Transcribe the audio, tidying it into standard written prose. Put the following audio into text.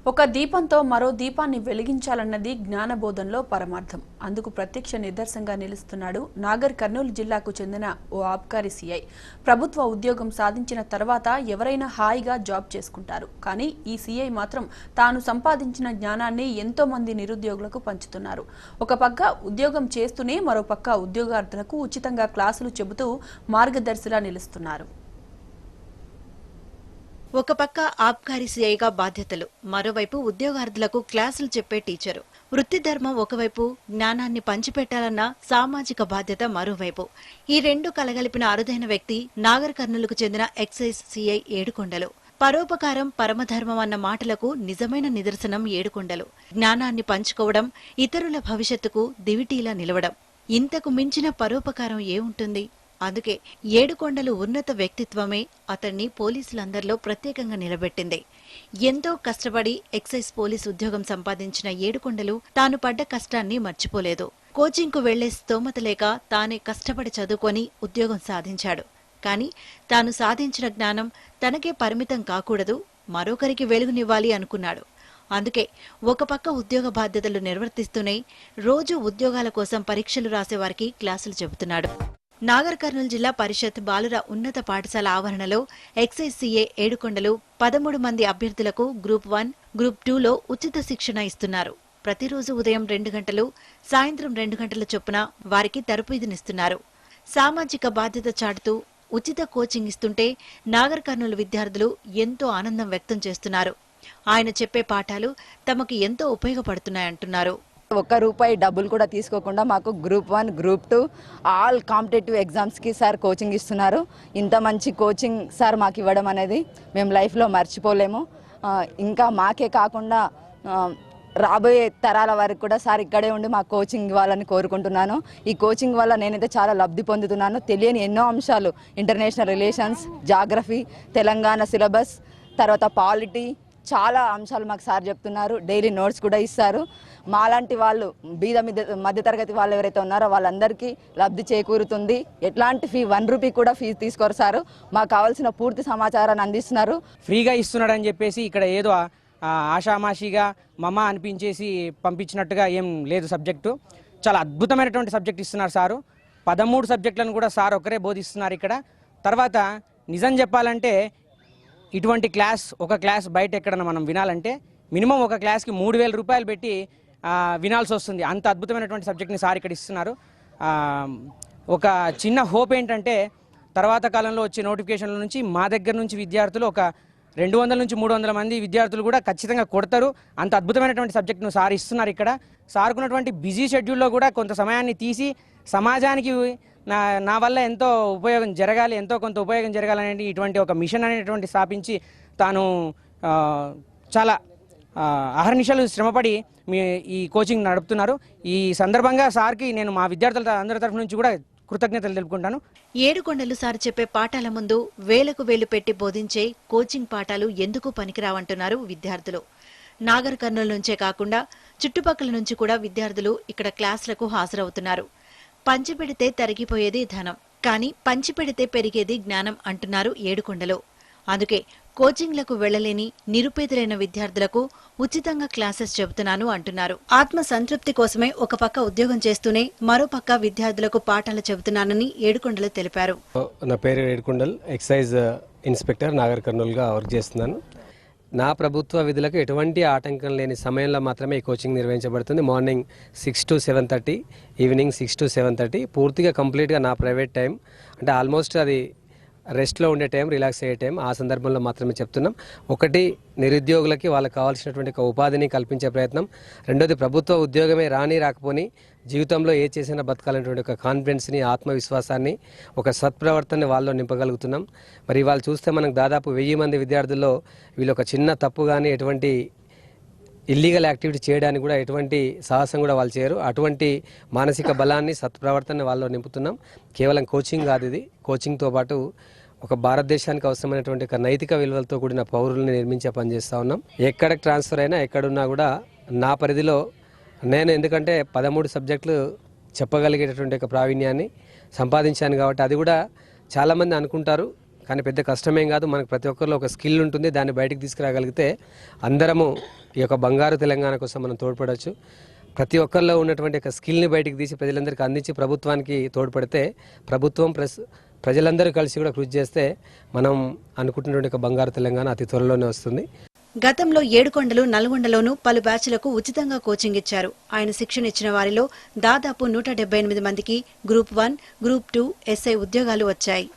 ఒక దీపంతో మరో దీపాన్ని వెలిగించాలన్నది జ్ఞానబోధంలో పరమార్థం. అందుకు ప్రత్యక్ష నిదర్శనంగా నిలుస్తున్నాడు నాగర్ కర్నూలు జిల్లాకు చెందిన ఓ ఆబ్కారీ సీఐ. ప్రభుత్వ ఉద్యోగం సాధించిన తర్వాత ఎవరైనా హాయిగా జాబ్ చేసుకుంటారు. కానీ ఈ సీఐ మాత్రం తాను సంపాదించిన జ్ఞానాన్ని ఎంతో మంది నిరుద్యోగులకు పంచుతున్నారు. ఒక పక్క ఉద్యోగం చేస్తూనే మరో పక్క ఉద్యోగార్థులకు ఉచితంగా క్లాసులు చెబుతూ మార్గదర్శిలా నిలుస్తున్నారు. ఒక పక్క ఆబ్కారీ సీఐగా బాధ్యతలు, మరోవైపు ఉద్యోగార్థులకు క్లాసులు చెప్పే టీచరు. వృత్తి ధర్మం ఒకవైపు, జ్ఞానాన్ని పంచిపెట్టాలన్న సామాజిక బాధ్యత మరోవైపు. ఈ రెండు కలగలిపిన అరుదైన వ్యక్తి నాగర్ కర్నూలుకు చెందిన ఎక్సైజ్ సీఐ ఏడుకొండలు. పరోపకారం పరమధర్మం అన్న మాటలకు నిజమైన నిదర్శనం ఏడుకొండలు. జ్ఞానాన్ని పంచుకోవడం, ఇతరుల భవిష్యత్తుకు దివిటీలా నిలవడం. ఇంతకు మించిన పరోపకారం ఏముంటుంది? అందుకే ఏడుకొండలు ఉన్నత వ్యక్తిత్వమే అతన్ని పోలీసులందరిలో ప్రత్యేకంగా నిలబెట్టింది. ఎంతో కష్టపడి ఎక్సైజ్ పోలీస్ ఉద్యోగం సంపాదించిన ఏడుకొండలు తాను పడ్డ కష్టాన్ని మర్చిపోలేదు. కోచింగ్కు వెళ్లే స్తోమత లేక తానే కష్టపడి చదువుకొని ఉద్యోగం సాధించాడు. కానీ తాను సాధించిన జ్ఞానం తనకే పరిమితం కాకూడదు, మరొకరికి వెలుగునివ్వాలి అనుకున్నాడు. అందుకే ఒక పక్క ఉద్యోగ బాధ్యతలు నిర్వర్తిస్తూనే రోజు ఉద్యోగాల కోసం పరీక్షలు రాసేవారికి క్లాసులు చెబుతున్నాడు. నాగర్ కర్నూలు జిల్లా పరిషత్ బాలుర ఉన్నత పాఠశాల ఆవరణలో ఎక్సైజ్ సీఏ ఏడుకొండలు 13 మంది అభ్యర్థులకు గ్రూప్ 1, గ్రూప్ 2లో ఉచిత శిక్షణ ఇస్తున్నారు. ప్రతిరోజు ఉదయం 2 గంటలు, సాయంత్రం 2 గంటల చొప్పున వారికి తరబేదునిస్తున్నారు. సామాజిక బాధ్యత చాటుతూ ఉచిత కోచింగ్ ఇస్తుంటే నాగర్ కర్నూలు విద్యార్థులు ఎంతో ఆనందం వ్యక్తం చేస్తున్నారు. ఆయన చెప్పే పాఠాలు తమకు ఎంతో ఉపయోగపడుతున్నాయంటున్నారు. ₹1 డబ్బులు కూడా తీసుకోకుండా మాకు గ్రూప్ 1, గ్రూప్ 2 ఆల్ కాంపిటేటివ్ ఎగ్జామ్స్కి సార్ కోచింగ్ ఇస్తున్నారు. ఇంత మంచి కోచింగ్ సార్ మాకు ఇవ్వడం అనేది మేము లైఫ్లో మర్చిపోలేము. ఇంకా మాకే కాకుండా రాబోయే తరాల వరకు కూడా సార్ ఇక్కడే ఉండి మాకు కోచింగ్ ఇవ్వాలని కోరుకుంటున్నాను. ఈ కోచింగ్ వల్ల నేనైతే చాలా లబ్ధి పొందుతున్నాను. తెలియని ఎన్నో అంశాలు, international relations, geography, Telangana syllabus, తర్వాత పాలిటీ, చాలా అంశాలు మాకు సార్ చెప్తున్నారు. డైలీ నోట్స్ కూడా ఇస్తారు. మాలాంటి వాళ్ళు మధ్యతరగతి వాళ్ళు ఎవరైతే ఉన్నారో వాళ్ళందరికీ లబ్ధి చేకూరుతుంది. ఎట్లాంటి ₹1 కూడా ఫీజు తీసుకోరు సార్. మాకు కావాల్సిన పూర్తి సమాచారాన్ని అందిస్తున్నారు. ఫ్రీగా ఇస్తున్నాడని చెప్పేసి ఇక్కడ ఏదో ఆషామాషిగా మమ అనిపించేసి పంపించినట్టుగా ఏం లేదు. సబ్జెక్టు చాలా అద్భుతమైనటువంటి సబ్జెక్ట్ ఇస్తున్నారు సారు. 13 సబ్జెక్టులను కూడా సార్ ఒకరే బోధిస్తున్నారు ఇక్కడ. తర్వాత నిజం చెప్పాలంటే ఇటువంటి ఒక క్లాస్ బయట ఎక్కడన్నా మనం వినాలంటే మినిమం ఒక క్లాస్కి ₹3000 పెట్టి వినాల్సి వస్తుంది. అంత అద్భుతమైనటువంటి సబ్జెక్ట్ని సార్ ఇక్కడ ఇస్తున్నారు. ఒక చిన్న హోప్ ఏంటంటే తర్వాత కాలంలో వచ్చే నోటిఫికేషన్ల నుంచి మా దగ్గర నుంచి విద్యార్థులు ఒక 200 నుంచి 300 మంది విద్యార్థులు కూడా ఖచ్చితంగా కొడతారు. అంత అద్భుతమైనటువంటి సబ్జెక్ట్ను సార్ ఇస్తున్నారు ఇక్కడ. సార్కున్నటువంటి బిజీ షెడ్యూల్లో కూడా కొంత సమయాన్ని తీసి సమాజానికి నా వల్ల ఎంతో ఉపయోగం జరగాలనేది ఇటువంటి ఒక మిషన్ అనేటువంటి స్థాపించి తాను చాలా అహర్నిశలు శ్రమపడి ఈ కోచింగ్ నడుపుతున్నారు. ఈ సందర్భంగా సార్కి నేను మా విద్యార్థుల అందరి తరఫు నుంచి కూడా కృతజ్ఞతలు తెలుపుకుంటాను. ఏడుకొండలు సార్ చెప్పే పాఠాల ముందు వేలకు వేలు పెట్టి బోధించే కోచింగ్ పాఠాలు ఎందుకు పనికిరావంటున్నారు విద్యార్థులు. నాగర్ కర్నూలు నుంచే కాకుండా చుట్టుపక్కల నుంచి కూడా విద్యార్థులు ఇక్కడ క్లాసులకు హాజరవుతున్నారు. పంచిపెడితే తరిగిపోయేది ధనం, కానీ పంచిపెడితే పెరిగేది జ్ఞానం అంటున్నారు ఏడుకొండలు. అందుకే కోచింగ్లకు వెళ్లలేని నిరుపేదలైన విద్యార్థులకు ఉచితంగా క్లాసెస్ చెబుతున్నాను అంటున్నారు. ఆత్మ సంతృప్తి కోసమే ఒక పక్క ఉద్యోగం చేస్తూనే మరో పక్క విద్యార్థులకు పాఠాలు చెబుతున్నానని ఏడుకొండలు తెలిపారు. నా పేరు Edukondal, excise inspector Nagar కర్నూలుగా work చేస్తున్నాను. నా ప్రభుత్వ విధులకు ఎటువంటి ఆటంకం లేని సమయంలో మాత్రమే ఈ కోచింగ్ నిర్వహించబడుతుంది. Morning 6 to 7:30, evening 6 to 7:30. పూర్తిగా కంప్లీట్గా నా ప్రైవేట్ టైం, అంటే ఆల్మోస్ట్ అది రెస్ట్లో ఉండే టైం, రిలాక్స్ అయ్యే టైం. ఆ సందర్భంలో మాత్రమే చెప్తున్నాం. ఒకటి, నిరుద్యోగులకి వాళ్ళకి కావాల్సినటువంటి ఒక ఉపాధిని కల్పించే ప్రయత్నం. రెండోది, ప్రభుత్వ ఉద్యోగమే రాకపోని జీవితంలో ఏ చేసినా బతకాలనేటువంటి ఒక కాన్ఫిడెన్స్ని, ఆత్మవిశ్వాసాన్ని, ఒక సత్ప్రవర్తనని వాళ్ళలో నింపగలుగుతున్నాం. మరి వాళ్ళు చూస్తే మనకు దాదాపు 1000 మంది విద్యార్థుల్లో వీళ్ళు ఒక చిన్న తప్పు కానీ ఎటువంటి ఇల్లీగల్ యాక్టివిటీ చేయడానికి కూడా ఎటువంటి సాహసం కూడా వాళ్ళు చేయరు. అటువంటి మానసిక బలాన్ని, సత్ప్రవర్తనని వాళ్ళలో నింపుతున్నాం. కేవలం కోచింగ్ కాదు, ఇది కోచింగ్తో పాటు ఒక భారతదేశానికి అవసరమైనటువంటి ఒక నైతిక విలువలతో కూడిన పౌరుల్ని నిర్మించే పని చేస్తూ ఉన్నాం. ఎక్కడ ట్రాన్స్ఫర్ అయినా ఎక్కడున్నా కూడా నా పరిధిలో నేను, ఎందుకంటే 13 సబ్జెక్టులు చెప్పగలిగేటటువంటి ఒక ప్రావీణ్యాన్ని సంపాదించాను కాబట్టి అది కూడా చాలామంది అనుకుంటారు. కానీ పెద్ద కష్టమేం కాదు. మనకు ప్రతి ఒక్కరిలో ఒక స్కిల్ ఉంటుంది. దాన్ని బయటికి తీసుకురాగలిగితే అందరము ఈ యొక్క బంగారు తెలంగాణ కోసం మనం తోడ్పడవచ్చు. ప్రతి ఒక్కరిలో ఉన్నటువంటి ఒక స్కిల్ని బయటికి తీసి ప్రజలందరికీ అందించి ప్రభుత్వానికి తోడ్పడితే ప్రభుత్వం ప్లస్ ప్రజలందరూ కలిసి కూడా కృషి చేస్తే మనం అనుకుంటున్నటువంటి ఒక బంగారు తెలంగాణ అతి త్వరలోనే వస్తుంది. గతంలో ఏడుకొండలు, నల్గొండలోనూ పలు బ్యాచ్లకు ఉచితంగా కోచింగ్ ఇచ్చారు. ఆయన శిక్షణ ఇచ్చిన వారిలో దాదాపు 178 మందికి గ్రూప్ 1, గ్రూప్ 2 ఎస్ఐ ఉద్యోగాలు వచ్చాయి.